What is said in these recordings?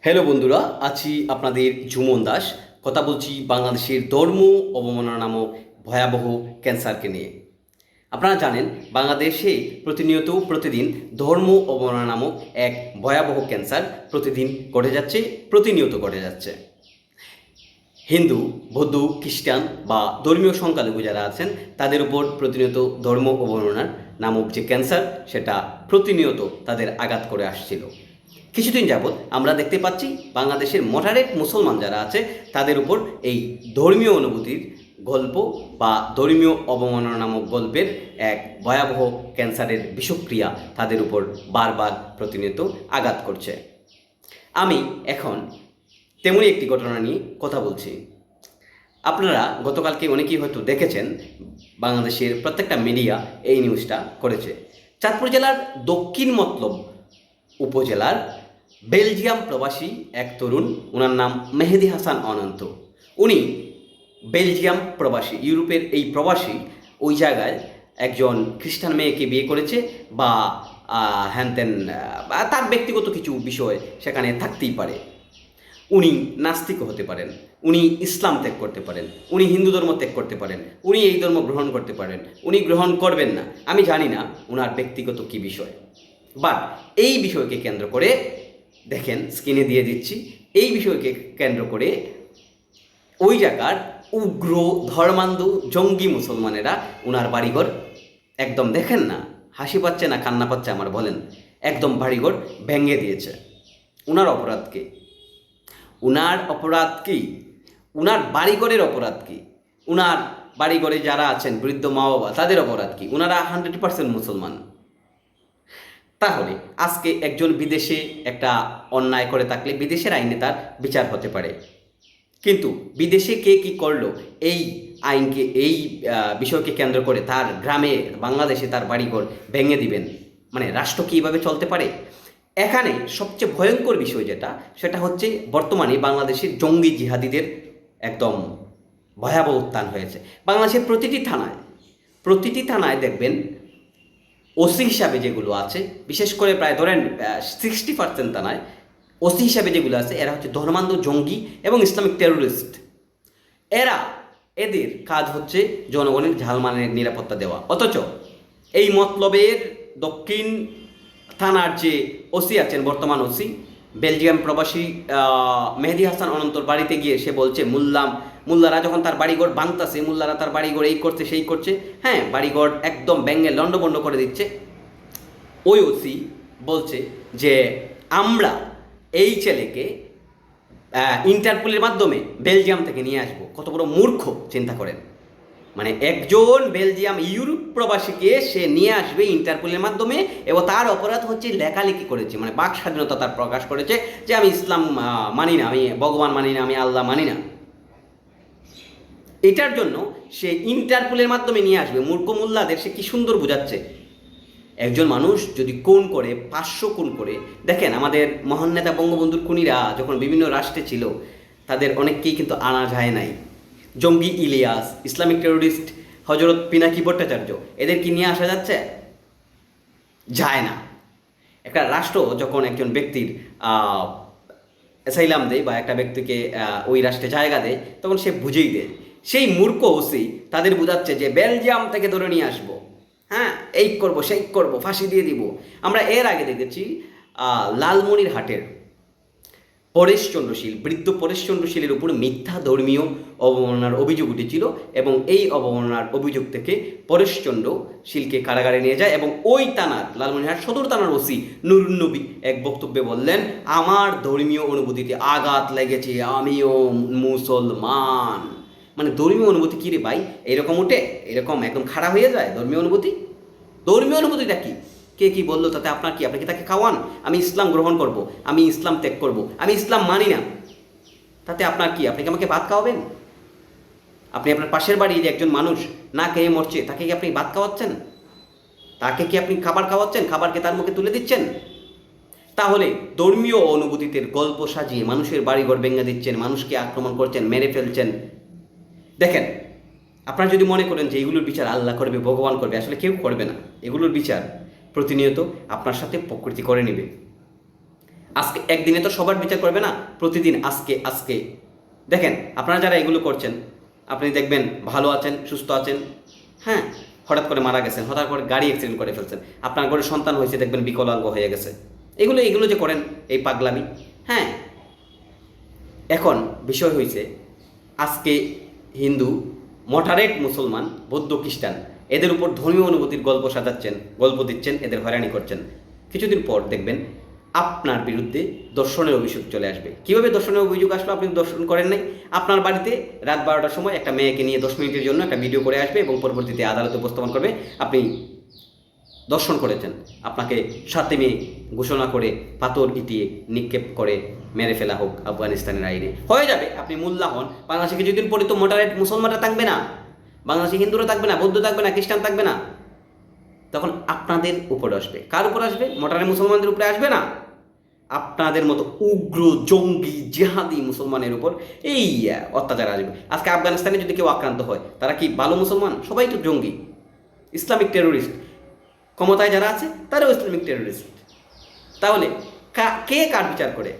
Hello বন্ধুরা, আছি আপনাদের জুমন দাস। কথা বলছি বাংলাদেশের ধর্ম অবমাননা নামক ভয়াবহ ক্যান্সারকে নিয়ে। আপনারা জানেন বাংলাদেশে প্রতিদিন ধর্ম অবমাননা নামক এক ভয়াবহ ক্যান্সার প্রতিনিয়ত ঘটে যাচ্ছে। হিন্দু, বৌদ্ধ, খ্রিস্টান বা ধর্মীয় সংখ্যালঘু যারা আছেন তাদের উপর প্রতিনিয়ত ধর্ম অবমাননার নামক যে ক্যান্সার সেটা প্রতিনিয়ত তাদের আঘাত করে আসছিল। কিছুদিন যাবৎ আমরা দেখতে পাচ্ছি বাংলাদেশের মডারেট মুসলমান যারা আছে তাদের উপর এই ধর্মীয় অনুভূতির গল্প বা ধর্মীয় অবমাননা নামক গল্পের এক ভয়াবহ ক্যান্সারের বিষক্রিয়া তাদের উপর বারবার প্রতিনিয়ত আঘাত করছে। আমি এখন তেমনই একটি ঘটনা নিয়ে কথা বলছি। আপনারা গতকালকে অনেকেই হয়তো দেখেছেন, বাংলাদেশের প্রত্যেকটা মিডিয়া এই নিউজটা করেছে। চাঁদপুর জেলার দক্ষিণ মতলব উপজেলার বেলজিয়াম প্রবাসী এক তরুণ, ওনার নাম মেহেদি হাসান অনন্ত। উনি বেলজিয়াম প্রবাসী, ইউরোপের এই প্রবাসী ওই জায়গায় একজন খ্রিস্টান মেয়েকে বিয়ে করেছে বা হ্যানত্যান তার ব্যক্তিগত কিছু বিষয় সেখানে থাকতেই পারে। উনি নাস্তিকও হতে পারেন, উনি ইসলাম ত্যাগ করতে পারেন, উনি হিন্দু ধর্ম ত্যাগ করতে পারেন, উনি এই ধর্ম গ্রহণ করতে পারেন, উনি গ্রহণ করবেন না, আমি জানি না ওনার ব্যক্তিগত কী বিষয়। বাট এই বিষয়কে কেন্দ্র করে দেখেন, স্ক্রিনে দিয়ে দিচ্ছি, এই বিষয়কে কেন্দ্র করে ওই জায়গার উগ্র ধর্মান্ধ জঙ্গি মুসলমানেরা ওনার বাড়িঘর একদম, দেখেন না হাসি পাচ্ছে না কান্না পাচ্ছে আমার বলেন, একদম বাড়িঘর ভেঙে দিয়েছে। ওনার অপরাধ কি? উনার অপরাধ কি? উনার বাড়িঘরের অপরাধ কি? উনার বাড়িঘরে যারা আছেন বৃদ্ধ মা বাবা তাদের অপরাধ কি? উনারা 100% মুসলমান। তাহলে আজকে একজন বিদেশে একটা অন্যায় করে থাকলে বিদেশের আইনে তার বিচার হতে পারে, কিন্তু বিদেশে কে কি করলো এই আইনকে, এই বিষয়কে কেন্দ্র করে তার গ্রামে বাংলাদেশে তার বাড়িঘর ভেঙে দিবেন, মানে রাষ্ট্র কীভাবে চলতে পারে? এখানে সবচেয়ে ভয়ঙ্কর বিষয় সেটা হচ্ছে বর্তমানে বাংলাদেশের জঙ্গি জিহাদিদের একদম ভয়াবহ উত্থান হয়েছে। বাংলাদেশের প্রতিটি থানায় দেখবেন ওসি হিসাবে যেগুলো আছে, বিশেষ করে প্রায় ধরেন 60% থানায় ওসি হিসাবে যেগুলো আছে এরা হচ্ছে ধর্মান্ধ জঙ্গি এবং ইসলামিক টেরোরিস্ট। এদের কাজ হচ্ছে জনগণের ঝালমানের নিরাপত্তা দেওয়া। অথচ এই মতলবের দক্ষিণ থানার যে ওসি আছেন, বর্তমান ওসি বেলজিয়াম প্রবাসী মেহেদি হাসান অনন্তর বাড়িতে গিয়ে সে বলছে মুল্লারা যখন তার বাড়িঘর ভাঙতাছে, মুল্লারা তার বাড়িঘর এই করছে সেই করছে, হ্যাঁ বাড়িঘর একদম ব্যাঙ্গে লণ্ডভণ্ড করে দিচ্ছে। ওই ওসি বলছে যে আমরা এই ছেলেকে ইন্টারপোলের মাধ্যমে বেলজিয়াম থেকে নিয়ে আসবো। কত বড় মূর্খ চিন্তা করেন, মানে একজন বেলজিয়াম ইউরোপ প্রবাসীকে সে নিয়ে আসবে ইন্টারপোলের মাধ্যমে, এবং তার অপরাধ হচ্ছে লেখালেখি করেছে, মানে বাক স্বাধীনতা তার প্রকাশ করেছে যে আমি ইসলাম মানি না, আমি ভগবান মানি না, আমি আল্লাহ মানি না। এটার জন্য সে ইন্টারপোলের মাধ্যমে নিয়ে আসবে। মূর্খ মোল্লাদের সে কি সুন্দর বোঝাচ্ছে। একজন মানুষ যদি খুন করে 500 খুন করে, দেখেন আমাদের মহান নেতা বঙ্গবন্ধুর খুনিরা যখন বিভিন্ন রাষ্ট্রে ছিল তাদের অনেককেই কিন্তু আনা যায় নাই। জঙ্গি ইলিয়াস, ইসলামিক টেরোরিস্ট হজরত পিনাকি ভট্টাচার্য, এদের কি নিয়ে আসা যাচ্ছে? যায় না। একটা রাষ্ট্র যখন একজন ব্যক্তির অ্যাসাইলাম দেয় বা একটা ব্যক্তিকে ওই রাষ্ট্রে জায়গা দেয় তখন সে বুঝেই দেয়। সেই মূর্খ ওসি তাদের বোঝাচ্ছে যে বেলজিয়াম থেকে ধরে নিয়ে আসবো, হ্যাঁ এই করবো সেই করবো, ফাঁসি দিয়ে দিব। আমরা এর আগে দেখেছি লালমনিরহাটের বৃদ্ধ পরেশচন্দ্র শীলের উপর মিথ্যা ধর্মীয় অবমাননার অভিযোগ উঠেছিল, এবং এই অবমাননার অভিযোগ থেকে পরেশচন্দ্র শীলকে কারাগারে নিয়ে যায়, এবং ওই থানার লালমনিরহাট সদর থানার ওসি নুরুন নবী এক বক্তব্যে বললেন, আমার ধর্মীয় অনুভূতিতে আঘাত লেগেছে, আমিও মুসলমান। মানে ধর্মীয় অনুভূতি কী রে ভাই, এরকম উঠে, এরকম একদম খাড়া হয়ে যায় ধর্মীয় অনুভূতিটা কি? কে কি বললো তাতে আপনার কি? আপনি কি তাকে খাওয়ান? আমি ইসলাম গ্রহণ করব, আমি ইসলাম ত্যাগ করব, আমি ইসলাম মানি না, তাতে আপনার কি? আপনি কি আমাকে ভাত খাওয়াবেন? আপনি আপনার পাশের বাড়ি যে একজন মানুষ না খেয়ে মরছে তাকে কি আপনি ভাত খাওয়াচ্ছেন? তাকে কি আপনি খাবার খাওয়াচ্ছেন? খাবারকে তার মুখে তুলে দিচ্ছেন? তাহলে ধর্মীয় অনুভূতিতে গল্প সাজিয়ে মানুষের বাড়িঘর ভেঙে দিচ্ছেন, মানুষকে আক্রমণ করছেন, মেরে ফেলছেন। দেখেন, আপনারা যদি মনে করেন যে এগুলোর বিচার আল্লাহ করবে, ভগবান করবে, আসলে কেউ করবে না। এগুলোর বিচার প্রতিনিয়ত আপনার সাথে প্রকৃতি করে নেবে। আজকে একদিনে তো সবার বিচার করবে না, প্রতিদিন আজকে আজকে দেখেন আপনারা যারা এগুলো করছেন, আপনি দেখবেন ভালো আছেন, সুস্থ আছেন, হ্যাঁ, হঠাৎ করে মারা গেছেন, হঠাৎ করে গাড়ি অ্যাক্সিডেন্ট করে ফেলছেন, আপনার ঘরে সন্তান হয়েছে, দেখবেন বিকলাঙ্গ হয়ে গেছে, এগুলো এগুলো যে করেন এই পাগলামি। হ্যাঁ, এখন বিষয় হয়েছে আজকে হিন্দু, মডারেট মুসলমান, বৌদ্ধ, খ্রিস্টান এদের উপর ধর্মীয় অনুভূতির গল্প সাজাচ্ছেন, গল্প দিচ্ছেন, এদের হয়রানি করছেন। কিছুদিন পর দেখবেন আপনার বিরুদ্ধে দর্শনের অভিযোগ চলে আসবে। কীভাবে দর্শনের অভিযোগ আসলো? আপনি দর্শন করেন নাই, আপনার বাড়িতে রাত 12টার সময় একটা মেয়েকে নিয়ে 10 মিনিটের জন্য একটা ভিডিও করে আসবে এবং পরবর্তীতে আদালতে উপস্থাপন করবে আপনি দর্শন করেছেন। আপনাকে সাথে মেয়ে ঘোষণা করে পাথর ইটিয়ে নিক্ষেপ করে মেরে ফেলা হোক আফগানিস্তানের আইনে, হয়ে যাবে। আপনি মোল্লা হন, বাংলাদেশে কিছুদিন পরে তো মডারেট মুসলমানরা থাকবে না, বাংলাদেশে হিন্দুরা থাকবে না, বৌদ্ধ থাকবে না, খ্রিস্টান থাকবে না, তখন আপনাদের উপরে আসবে। কার উপর আসবে? মডারেট মুসলমানদের উপরে আসবে না, আপনাদের মতো উগ্র জঙ্গি জেহাদি মুসলমানের উপর এই অত্যাচার আসবে। আজকে আফগানিস্তানে যদি কেউ আক্রান্ত হয়, তারা কি ভালো মুসলমান? সবাই তো জঙ্গি, ইসলামিক টেরোরিস্ট। ক্ষমতায় যারা আছে তারাও ইসলামিক টেরোরিস্ট। তাহলে কে কার বিচার করে?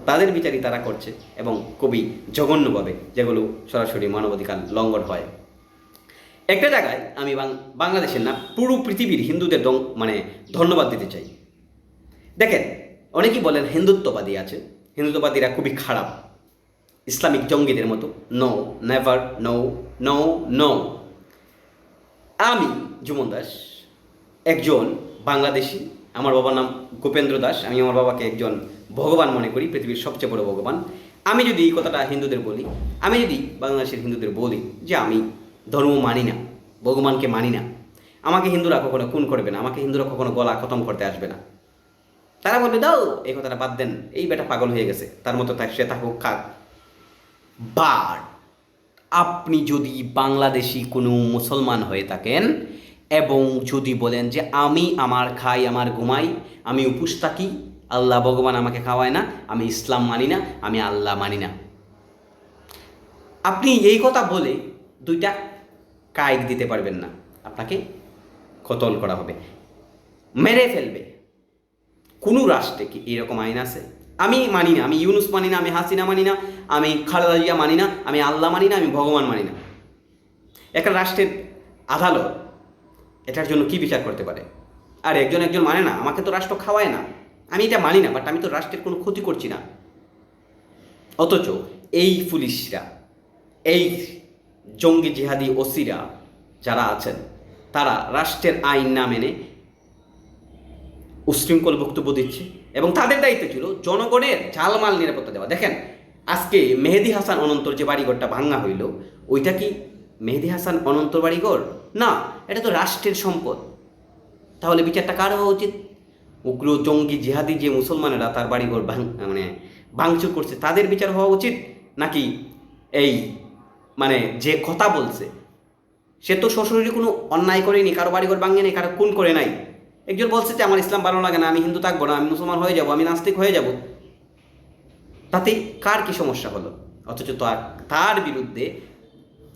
তাদের বিচারই তারা করছে, এবং খুবই জঘন্যভাবে, যেগুলো সরাসরি মানবাধিকার লঙ্ঘন হয়। একটা জায়গায় আমি বাংলাদেশের না, পুরো পৃথিবীর হিন্দুদের ধন্যবাদ দিতে চাই। দেখেন, অনেকেই বলেন হিন্দুত্ববাদী আছে, হিন্দুত্ববাদীরা খুবই খারাপ, ইসলামিক জঙ্গিদের মতো। No, never, no, no, no. আমি জুমন দাস, একজন বাংলাদেশি, আমার বাবার নাম গোপেন্দ্র দাস। আমি আমার বাবাকে একজন ভগবান মনে করি, পৃথিবীর সবচেয়ে বড় ভগবান। আমি যদি এই কথাটা হিন্দুদের বলি, আমি যদি বাংলাদেশের হিন্দুদের বলি যে আমি ধর্ম মানি না, ভগবানকে মানি না, আমাকে হিন্দুরা কখনো খুন করবে না, আমাকে হিন্দুরা কখনো গলা খতম করতে আসবে না, তারা বলবে দাও এই কথাটা বাদ দেন, এই বেটা পাগল হয়ে গেছে, তার মতো সে থাকুক খাক। বাট আপনি যদি বাংলাদেশি কোনো মুসলমান হয়ে থাকেন এবং যদি বলেন যে আমি আমার খাই, আমার ঘুমাই, আমি উপোস থাকি, আল্লাহ ভগবান আমাকে খাওয়ায় না, আমি ইসলাম মানি না, আমি আল্লাহ মানি না, আপনি এই কথা বলে 2টা কায়েদ দিতে পারবেন না, আপনাকে কতল করা হবে, মেরে ফেলবে। কোনো রাষ্ট্রে কি এরকম আইন আছে? আমি মানি না, আমি ইউনুস মানি না, আমি হাসিনা মানি না, আমি খালেদা জিয়া মানি না, আমি আল্লাহ মানি না, আমি ভগবান মানি না। একটা রাষ্ট্রের আদালত এটার জন্য কি বিচার করতে পারে? আর একজন মানে না, আমাকে তো রাষ্ট্র খাওয়ায় না, আমি এটা মানি না, বাট আমি তো রাষ্ট্রের কোনো ক্ষতি করছি না। অথচ এই পুলিশরা, এই জঙ্গি জিহাদি ওসিরা যারা আছেন, তারা রাষ্ট্রের আইন না মেনে উশৃঙ্খল বক্তব্য দিচ্ছে, এবং তাদের দায়িত্ব ছিল জনগণের ঝালমাল নিরাপত্তা দেওয়া। দেখেন, আজকে মেহেদি হাসান অনন্তর যে বাড়িঘরটা ভাঙা হইল, ওইটা কি মেহেদি হাসান অনন্তর বাড়িঘর? না, এটা তো রাষ্ট্রের সম্পদ। তাহলে বিচারটা কার হওয়া উচিত? উগ্র জঙ্গি জিহাদি যে মুসলমানেরা তার বাড়িঘর ভাঙচুর করছে, তাদের বিচার হওয়া উচিত? নাকি এই যে কথা বলছে সে তো সশরীরে কোনো অন্যায় করেনি, কারো বাড়িঘর ভাঙেনি, কারো খুন করে নাই। একজন বলছে যে আমার ইসলাম ভালো লাগে না, আমি হিন্দু থাকবো না, আমি মুসলমান হয়ে যাব, আমি নাস্তিক হয়ে যাব, তাতে কার কি সমস্যা হলো? অথচ তার বিরুদ্ধে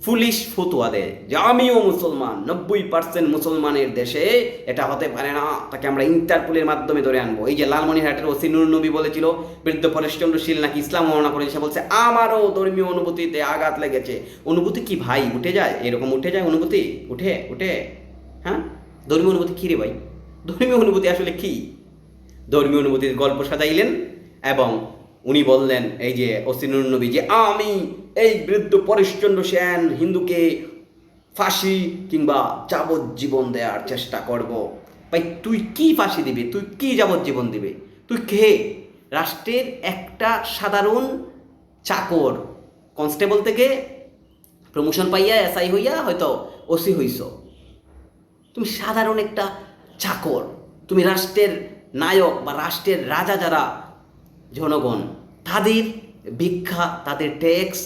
পুলিশ ফতোয়া দেয় যে আমিও মুসলমান, 90% মুসলমানের দেশে এটা হতে পারে না, তাকে আমরা ইন্টারপোলের মাধ্যমে ধরে আনবো। এই যে লালমনিরহাটের ওসি নুর নবী বলেছিল বৃদ্ধ পরেশচন্দ্র শীল নাকি ইসলাম বর্ণনা করে, সে বলছে আমারও ধর্মীয় অনুভূতিতে আঘাত লেগেছে। অনুভূতি কি ভাই উঠে যায়? এরকম উঠে যায় অনুভূতি? উঠে? হ্যাঁ, ধর্মীয় অনুভূতি কী রে ভাই? ধর্মীয় অনুভূতি আসলে কি? ধর্মীয় অনুভূতির গল্প সাজাইলেন এবং উনি বললেন, এই যে ওসি নুর নবী, যে আমি এই বৃদ্ধ পরেশচন্দ্র সেন হিন্দুকে ফাঁসি কিংবা যাবজ্জীবন দেওয়ার চেষ্টা করব। ভাই, তুই কি ফাঁসি দিবি? তুই কি যাবজ্জীবন দিবে? তুই কে? রাষ্ট্রের একটা সাধারণ চাকর, কনস্টেবল থেকে প্রমোশন পাইয়া এসআই হইয়া হয়তো ওসি হইছ, তুমি সাধারণ একটা চাকর। তুমি রাষ্ট্রের নায়ক বা রাষ্ট্রের রাজা যারা জনগণ, তাদের ভিক্ষা, তাদের ট্যাক্স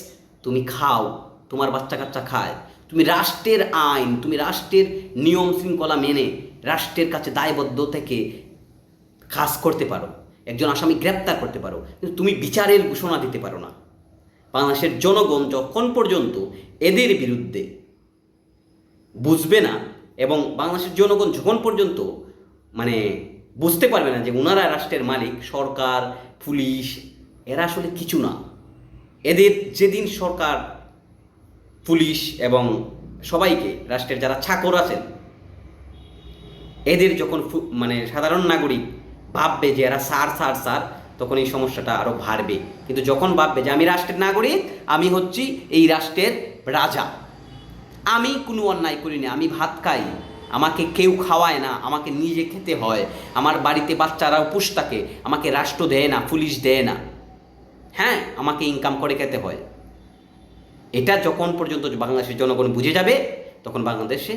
তুমি খাও, তোমার বাচ্চা কাচ্চা খায়। তুমি রাষ্ট্রের আইন, তুমি রাষ্ট্রের নিয়ম শৃঙ্খলা মেনে রাষ্ট্রের কাছে দায়বদ্ধ থেকে কাজ করতে পারো, একজন আসামি গ্রেপ্তার করতে পারো, কিন্তু তুমি বিচারের ঘোষণা দিতে পারো না। বাংলাদেশের জনগণ যখন পর্যন্ত এদের বিরুদ্ধে বুঝবে না, এবং বাংলাদেশের জনগণ যখন পর্যন্ত বুঝতে পারবে না যে ওনারা রাষ্ট্রের মালিক, সরকার, পুলিশ এরা আসলে কিছু না। এদের যেদিন সরকার, পুলিশ এবং সবাইকে, রাষ্ট্রের যারা চাকর আছেন এদের যখন মানে সাধারণ নাগরিক ভাববে যে এরা স্যার, তখন এই সমস্যাটা আরও বাড়বে। কিন্তু যখন ভাববে যে আমি রাষ্ট্রের নাগরিক, আমি হচ্ছি এই রাষ্ট্রের রাজা, আমি কোনো অন্যায় করি না, আমি ভাত খাই, আমাকে কেউ খাওয়ায় না, আমাকে নিজে খেতে হয়, আমার বাড়িতে বাচ্চারা উপোস থাকে, আমাকে রাষ্ট্র দেয় না, পুলিশ দেয় না, হ্যাঁ আমাকে ইনকাম করে খেতে হয়, এটা যখন পর্যন্ত বাংলাদেশের জনগণ বুঝে যাবে তখন বাংলাদেশে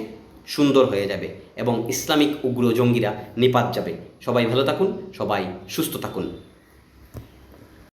সুন্দর হয়ে যাবে এবং ইসলামিক উগ্র জঙ্গিরা নিপাত যাবে। সবাই ভালো থাকুন, সবাই সুস্থ থাকুন।